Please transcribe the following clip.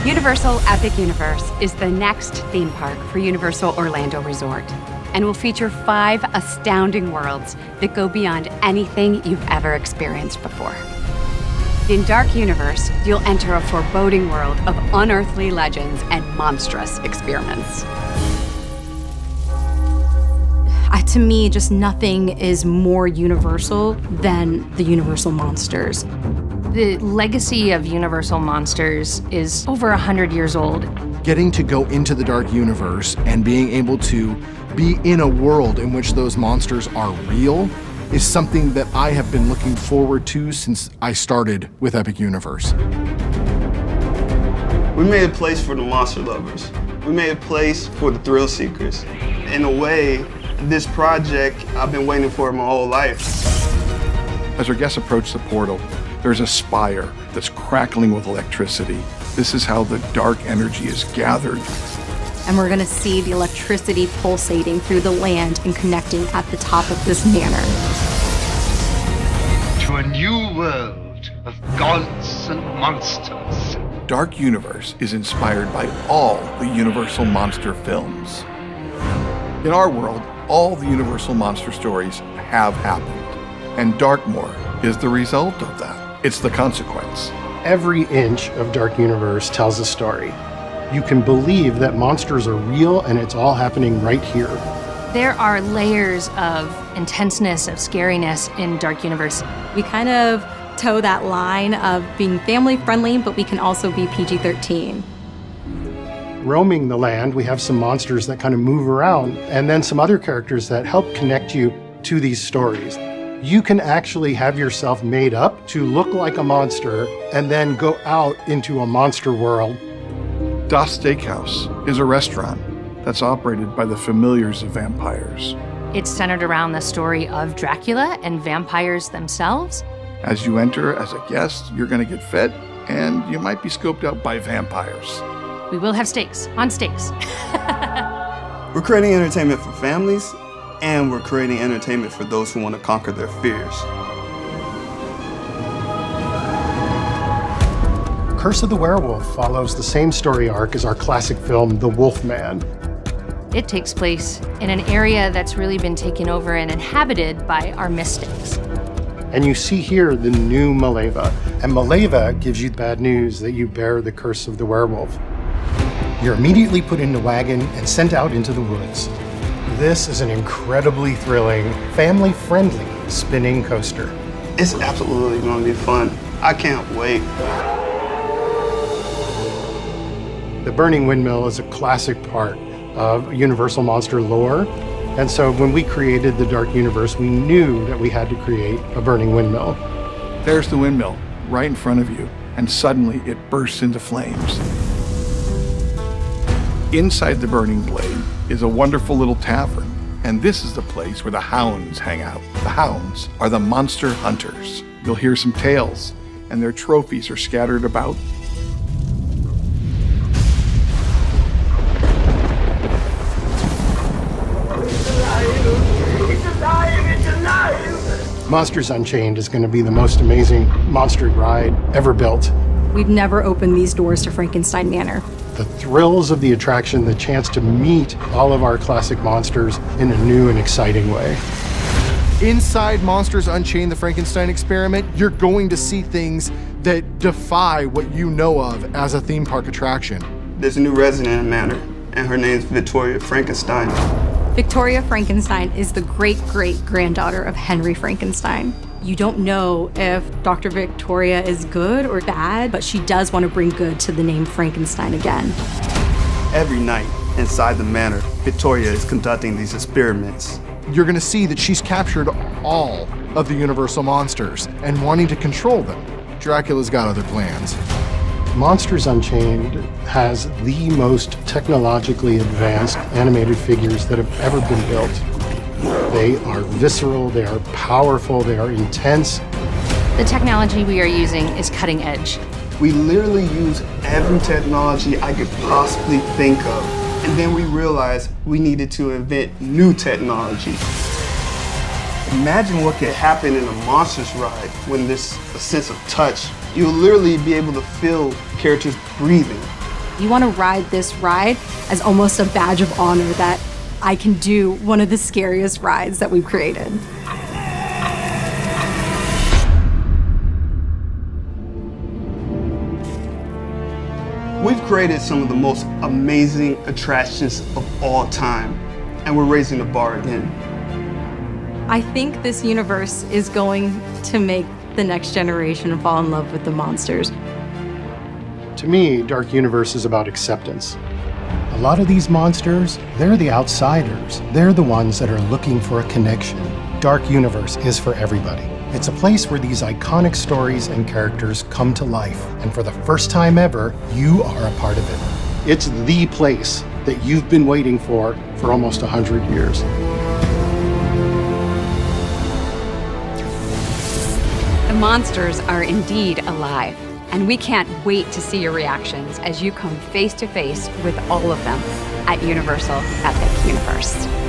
Universal Epic Universe is the next theme park for Universal Orlando Resort and will feature 5 astounding worlds that go beyond anything you've ever experienced before. In Dark Universe, you'll enter a foreboding world of unearthly legends and monstrous experiments. To me, just nothing is more universal than the Universal Monsters. The legacy of Universal Monsters is over 100 years old. Getting to go into the Dark Universe and being able to be in a world in which those monsters are real is something that I have been looking forward to since I started with Epic Universe. We made a place for the monster lovers. We made a place for the thrill seekers. In a way, this project I've been waiting for my whole life. As our guests approach the portal, there's a spire that's crackling with electricity. This is how the dark energy is gathered. And we're gonna see the electricity pulsating through the land and connecting at the top of this manor. To a new world of gods and monsters. Dark Universe is inspired by all the Universal Monster films. In our world, all the Universal Monster stories have happened, and Darkmoor is the result of that. It's the consequence. Every inch of Dark Universe tells a story. You can believe that monsters are real and it's all happening right here. There are layers of intenseness, of scariness in Dark Universe. We kind of toe that line of being family friendly, but we can also be PG-13. Roaming the land, we have some monsters that kind of move around, and then some other characters that help connect you to these stories. You can actually have yourself made up to look like a monster and then go out into a monster world. Das Steakhouse is a restaurant that's operated by the familiars of vampires. It's centered around the story of Dracula and vampires themselves. As you enter as a guest, you're going to get fed, and you might be scoped out by vampires. We will have steaks, on steaks. We're creating entertainment for families, and we're creating entertainment for those who want to conquer their fears. Curse of the Werewolf follows the same story arc as our classic film, The Wolfman. It takes place in an area that's really been taken over and inhabited by our mystics. And you see here the new Maleva. And Maleva gives you bad news that you bear the curse of the werewolf. You're immediately put in a wagon and sent out into the woods. This is an incredibly thrilling, family-friendly spinning coaster. It's absolutely going to be fun. I can't wait. The Burning Windmill is a classic part of Universal Monster lore. And so when we created the Dark Universe, we knew that we had to create a burning windmill. There's the windmill right in front of you, and suddenly it bursts into flames. Inside the burning blade is a wonderful little tavern, and this is the place where the hounds hang out. The hounds are the monster hunters. You'll hear some tales, and their trophies are scattered about. Monsters Unchained is going to be the most amazing monster ride ever built. We've never opened these doors to Frankenstein Manor. The thrills of the attraction, the chance to meet all of our classic monsters in a new and exciting way. Inside Monsters Unchained, the Frankenstein experiment, you're going to see things that defy what you know of as a theme park attraction. There's a new resident in Manor, and her name's Victoria Frankenstein. Victoria Frankenstein is the great-great-granddaughter of Henry Frankenstein. You don't know if Dr. Victoria is good or bad, but she does want to bring good to the name Frankenstein again. Every night inside the manor, Victoria is conducting these experiments. You're going to see that she's captured all of the Universal monsters and wanting to control them. Dracula's got other plans. Monsters Unchained has the most technologically advanced animated figures that have ever been built. They are visceral, they are powerful, they are intense. The technology we are using is cutting edge. We literally use every technology I could possibly think of. And then we realized we needed to invent new technology. Imagine what could happen in a Monsters ride when there's a sense of touch. You'll literally be able to feel characters breathing. You want to ride this ride as almost a badge of honor that I can do one of the scariest rides that we've created. We've created some of the most amazing attractions of all time, and we're raising the bar again. I think this universe is going to make the next generation fall in love with the monsters. To me, Dark Universe is about acceptance. A lot of these monsters, they're the outsiders. They're the ones that are looking for a connection. Dark Universe is for everybody. It's a place where these iconic stories and characters come to life. And for the first time ever, you are a part of it. It's the place that you've been waiting for almost 100 years. The monsters are indeed alive, and we can't wait to see your reactions as you come face to face with all of them at Universal Epic Universe.